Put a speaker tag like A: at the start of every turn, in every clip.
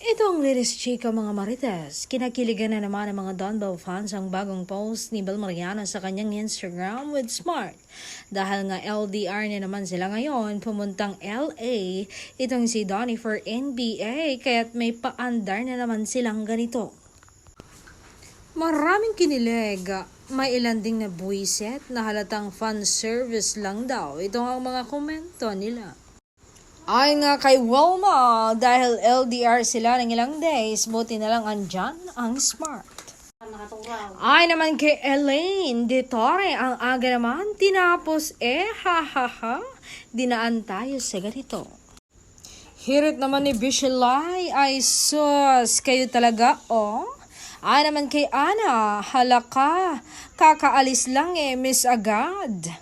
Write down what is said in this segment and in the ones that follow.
A: Itong latest chika mga marites, kinakiligan na naman ng mga Don Bell fans ang bagong post ni Bel Mariano sa kanyang Instagram with Smart. Dahil nga LDR na naman sila ngayon, pumuntang LA itong si Donnie for NBA kaya't may paandar na naman silang ganito. Maraming kinilig, may ilan ding nabuisit na halatang fan service lang daw. Ito ang mga komento nila. Ay nga kay Wilma, dahil LDR sila ng ilang days, buti na lang andyan ang Smart. Ay naman kay Elaine, Ditore, ang aga naman, tinapos hahaha, dinaan tayo sa ganito. Hirit naman ni Bishalay, ay sus, kayo talaga Ay naman kay Ana, halaka, kakaalis lang miss agad.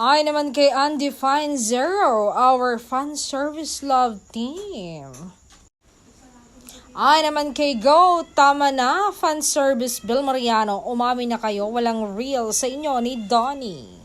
A: Ay naman kay Undefined Zero, our fan service love team. Ay naman kay Go, tama na, fan service Bel Mariano, umamin na kayo, walang real sa inyo ni Donnie.